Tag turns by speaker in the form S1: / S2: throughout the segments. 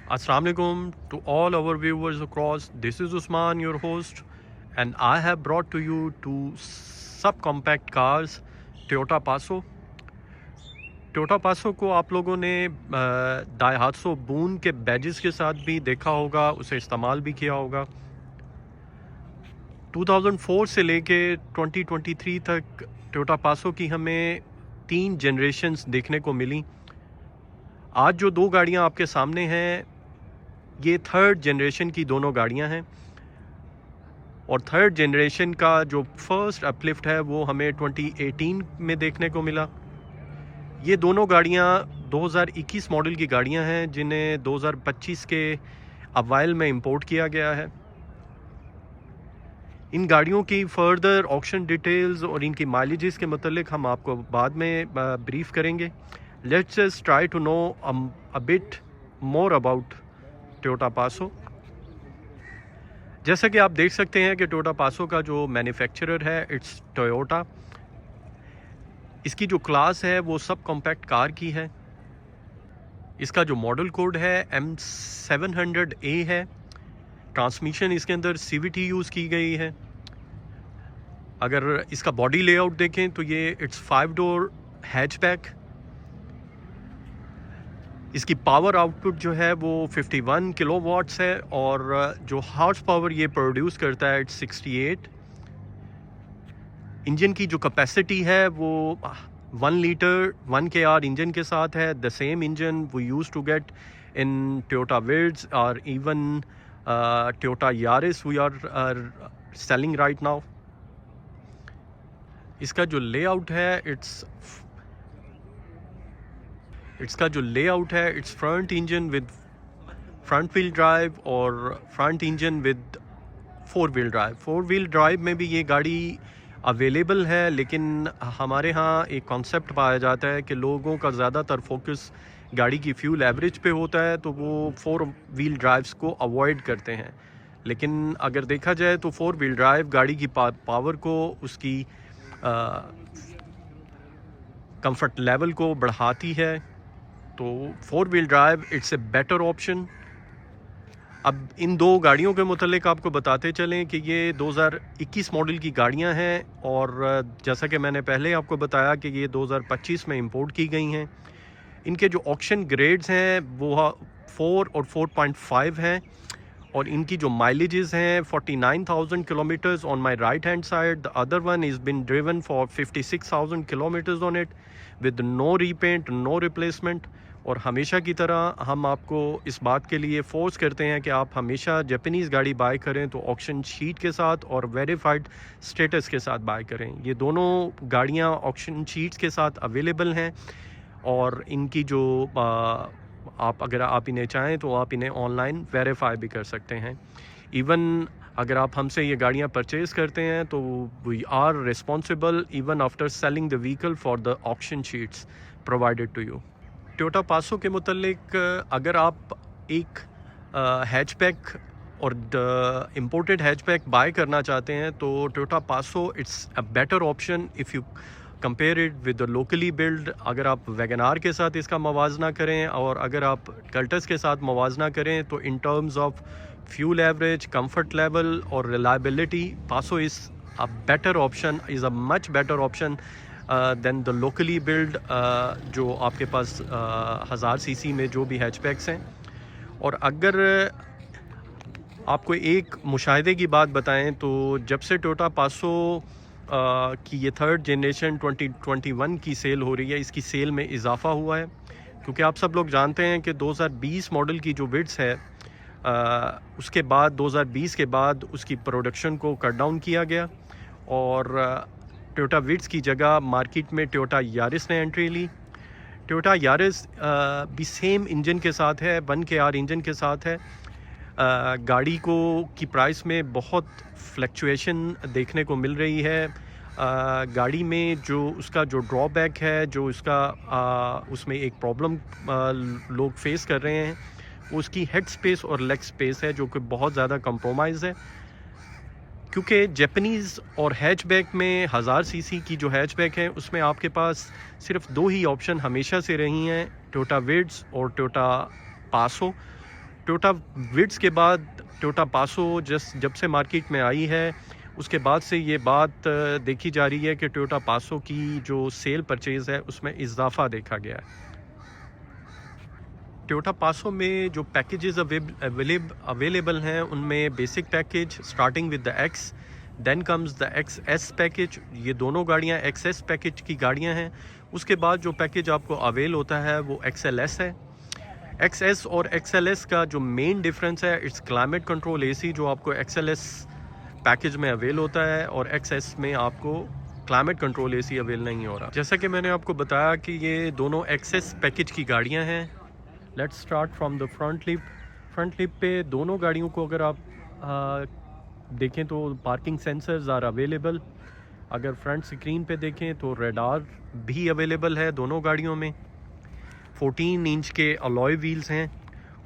S1: Assalamu alaikum to all our viewers across. This is Usman, your host, and I have brought to you two subcompact cars, Toyota Passo. Toyota Passo को आप लोगों ने दाइहात्सो बून के badges के साथ भी देखा होगा, उसे इस्तेमाल भी किया होगा। 2004 से लेके 2023 तक टोयोटा पासो की हमें 3 जनरेशन्स देखने को मिली। आज जो 2 गाड़ियां आपके सामने हैं, ये थर्ड जनरेशन की दोनों गाड़ियां हैं, और थर्ड जनरेशन का जो फर्स्ट अपलिफ्ट है वो हमें 2018 में देखने को मिला। ये दोनों गाड़ियां 2021 मॉडल की गाड़ियां हैं, जिन्हें 2025 के अवाइल में इंपोर्ट किया गया है। इन गाड़ियों की फर्दर ऑक्शन डिटेल्स और इनकी माइलेजेस के मतलब हम आपको बाद में ब्रीफ करेंगे। Let's just try to know a bit more about Toyota Passo. जैसा कि आप देख सकते हैं कि टोयोटा पासो का जो मैन्युफैक्चरर है, इट्स टोयोटा। इसकी जो क्लास है वो सब कॉम्पैक्ट कार की है। इसका जो मॉडल कोड है M700A है। ट्रांसमिशन इसके अंदर CVT यूज़ की गई है। अगर इसका बॉडी लेआउट देखें तो ये इट्स 5 डोर हैचबैक। इसकी पावर आउटपुट जो है वो 51 किलोवाट्स है, और जो हॉर्स पावर ये प्रोड्यूस करता है इट्स 68। इंजन की जो कैपेसिटी है वो 1 लीटर 1 kR इंजन के साथ है। The same engine we use to get in Toyota Vios और even Toyota Yaris we are selling right now. इसका जो लेआउट है it's front engine with front wheel drive और front engine with 4 wheel drive. 4 wheel drive में भी ये गाड़ी available है, लेकिन हमारे यहाँ एक कॉन्सेप्ट पाया जाता है कि लोगों का ज़्यादातर फोकस गाड़ी की फ्यूल एवरेज पे होता है, तो वो 4 व्हील ड्राइव्स को अवॉइड करते हैं। लेकिन अगर देखा जाए तो 4 व्हील ड्राइव गाड़ी की पावर को, उसकी कंफर्ट लेवल को बढ़ाती है। तो 4 wheel drive it's a better option. अब इन दो गाड़ियों के मुतालिक आपको बताते चलें कि ये 2021 मॉडल की गाड़ियां हैं, और जैसा कि मैंने पहले आपको बताया कि ये 2025 में इंपोर्ट की गई हैं। इनके जो ऑक्शन ग्रेड्स हैं वो 4 और 4.5 हैं, और इनकी जो माइलेजेस हैं 49,000 kilometres on my right hand side. The other one is been driven for 56,000 kilometres on it with no repaint, no replacement. और हमेशा की तरह हम आपको इस बात के लिए फोर्स करते हैं कि आप हमेशा जापानीज़ गाड़ी बाय करें तो ऑक्शन शीट के साथ और वेरीफाइड स्टेटस के साथ बाय करें। ये दोनों गाड़ियां ऑक्शन शीट्स के साथ अवेलेबल हैं, और इनकी जो अगर आप इन्हें चाहें तो आप इन्हें ऑनलाइन वेरीफाई भी कर सकते हैं। इवन अगर आप हमसे ये गाड़ियाँ परचेज़ करते हैं तो we are responsible even after selling the vehicle for the auction sheets provided to you. Toyota Passo के मुतल्लिक अगर आप एक हैचबैक और इम्पोर्टेड हैचबैक बाय करना चाहते हैं तो टोयोटा पासो it's a better option if you compare it with the locally build. अगर आप वैगनार के साथ इसका मवाजना करें और अगर आप कल्टस के साथ मवाजना करें तो in terms of fuel average, comfort level और reliability, Passo is a better option, is a much better option than the locally build जो आपके पास 1000 सीसी में जो भी हैचबैक्स हैं। और अगर आपको एक मुशाहिदे की बात बताएं तो जब से टोयोटा पासो की ये थर्ड जनरेशन 2021 की सेल हो रही है, इसकी सेल में इजाफा हुआ है, क्योंकि आप सब लोग जानते हैं कि 2020 मॉडल की जो विड्स है उसके बाद 2020 के बाद उसकी प्रोडक्शन को कट डाउन किया गया, और टोयोटा विड्स की जगह मार्केट में टोयोटा यारिस ने एंट्री ली। टोयोटा यारिस भी सेम इंजन के साथ है, 1 kR इंजन के साथ है। गाड़ी को की प्राइस में बहुत फ्लक्चुएशन देखने को मिल रही है। गाड़ी में जो उसका जो ड्रॉबैक है, जो उसका उसमें एक प्रॉब्लम लोग फेस कर रहे हैं, उसकी हेड स्पेस और लेग स्पेस है, जो कि बहुत ज़्यादा कंप्रोमाइज़ है। क्योंकि जापानीज़ और हैचबैक में 1000 सीसी की जो हैचबैक है उसमें आपके पास सिर्फ 2 ही ऑप्शन हमेशा से रही हैं, टोयोटा विड्स और टोयोटा पासो। टोयोटा विट्स के बाद टोयोटा पासो जब से मार्केट में आई है उसके बाद से ये बात देखी जा रही है कि टोयोटा पासो की जो सेल परचेज़ है उसमें इजाफा देखा गया है। टोयोटा पासो में जो पैकेजेस अवेलेबल हैं उनमें basic package starting with the X, then comes the XS package. ये दोनों गाड़ियां XS पैकेज की गाड़ियां हैं। उसके बाद जो पैकेज आपको अवेल होता है वो XLS है। XS और XLS का जो मेन डिफरेंस है इट्स क्लाइमेट कंट्रोल AC, जो आपको XLS पैकेज में अवेल होता है और XS में आपको क्लाइमेट कंट्रोल AC अवेल नहीं हो रहा। जैसा कि मैंने आपको बताया कि ये दोनों XS पैकेज की गाड़ियां हैं। Let's start from the front lip पे दोनों गाड़ियों को अगर आप देखें तो पार्किंग सेंसर्स आर अवेलेबल। अगर फ्रंट स्क्रीन पे देखें तो रेडार भी अवेलेबल है दोनों गाड़ियों में। 14 इंच के अलॉय व्हील्स हैं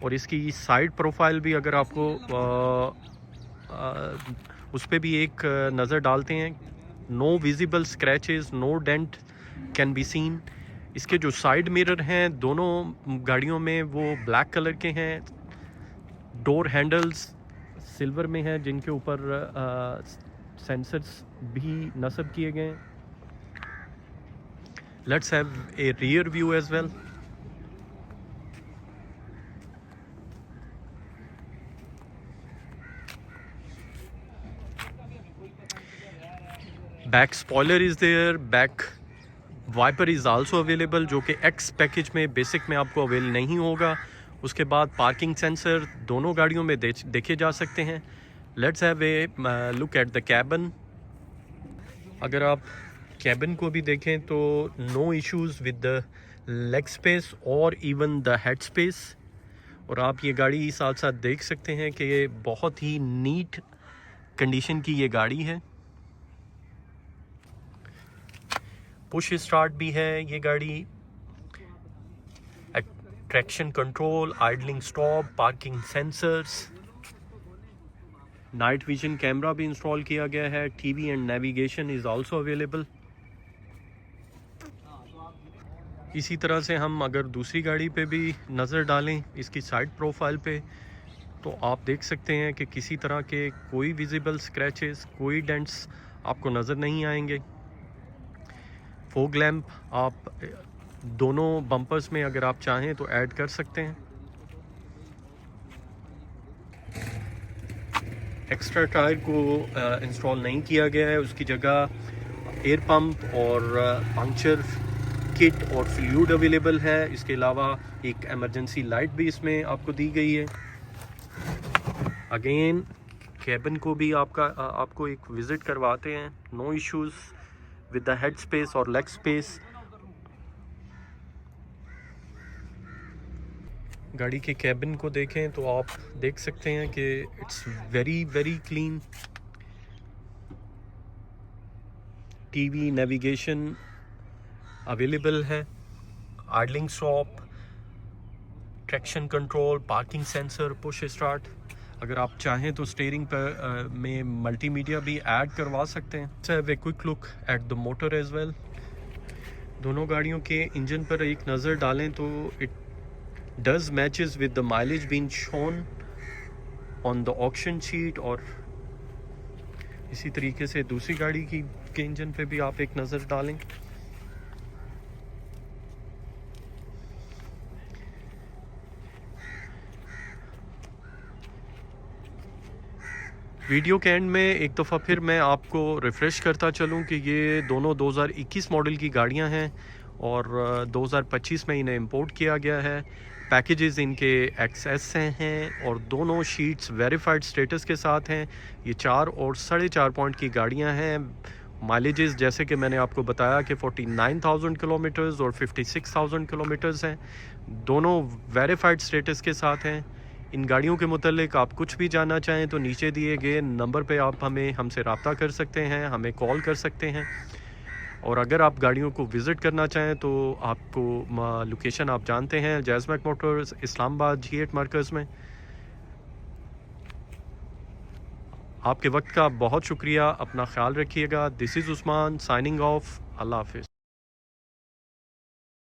S1: और इसकी साइड प्रोफाइल भी अगर आपको उस पर भी एक नज़र डालते हैं, no visible scratches, no dent can be seen. इसके जो साइड मिरर हैं दोनों गाड़ियों में वो ब्लैक कलर के हैं। डोर हैंडल्स सिल्वर में हैं जिनके ऊपर सेंसर्स भी नस्ब किए गए हैं। Let's have a rear view as well. Back spoiler is there, back wiper is also available, जो कि एक्स पैकेज में बेसिक में आपको अवेल नहीं होगा। उसके बाद पार्किंग सेंसर दोनों गाड़ियों में देखे जा सकते हैं। Let's have a look at the cabin. अगर आप कैबिन को भी देखें तो no issues with the leg space और इवन द हेड स्पेस। और आप ये गाड़ी साथ साथ देख सकते हैं कि ये बहुत ही नीट कंडीशन की ये गाड़ी है। पुश स्टार्ट भी है ये गाड़ी, traction control, idling stop, parking sensors, night vision camera भी इंस्टॉल किया गया है। TV and navigation is also available. इसी तरह से हम अगर दूसरी गाड़ी पे भी नज़र डालें इसकी साइड प्रोफाइल पे तो आप देख सकते हैं कि किसी तरह के कोई विजिबल स्क्रैचेस, कोई डेंट्स आपको नज़र नहीं आएंगे। फोग लैंप आप दोनों बम्पर्स में अगर आप चाहें तो ऐड कर सकते हैं। एक्स्ट्रा टायर को इंस्टॉल नहीं किया गया है, उसकी जगह एयर पंप और पंक्चर किट और फ्लूइड अवेलेबल है। इसके अलावा एक इमरजेंसी लाइट भी इसमें आपको दी गई है। अगेन कैबिन को भी आपको एक विज़िट करवाते हैं। No issues with the head space और लेग स्पेस। गाड़ी के कैबिन को देखें तो आप देख सकते हैं कि it's very very clean. TV, navigation available है, idling stop, traction control, parking sensor, push start. अगर आप चाहें तो स्टीयरिंग पर में मल्टीमीडिया भी ऐड करवा सकते हैं। So have a quick look at the motor as well. दोनों गाड़ियों के इंजन पर एक नज़र डालें तो it does matches with the mileage been shown on the auction sheet. और इसी तरीके से दूसरी गाड़ी के इंजन पे भी आप एक नज़र डालें। वीडियो के एंड में एक दफ़ा फिर मैं आपको रिफ़्रेश करता चलूं कि ये दोनों 2021 मॉडल की गाड़ियां हैं और 2025 में इन्हें इंपोर्ट किया गया है। पैकेजेस इनके XS हैं और दोनों शीट्स वेरीफाइड स्टेटस के साथ हैं। ये 4 और 4.5 पॉइंट की गाड़ियां हैं। माइलेजेस जैसे कि मैंने आपको बताया कि 49,000 किलोमीटर्स और 56,000 किलोमीटर्स हैं। दोनों वेरीफाइड स्टेटस के साथ हैं। इन गाड़ियों के मुतालिक आप कुछ भी जानना चाहें तो नीचे दिए गए नंबर पे आप हमसे रब्ता कर सकते हैं, हमें कॉल कर सकते हैं। और अगर आप गाड़ियों को विज़िट करना चाहें तो आपको लोकेशन आप जानते हैं, जैज़मैक मोटर्स, इस्लामाबाद G8 मरकज़ में। आपके वक्त का बहुत शुक्रिया, अपना ख्याल रखिएगा। This is Usman signing off. अल्लाह हाफिज़।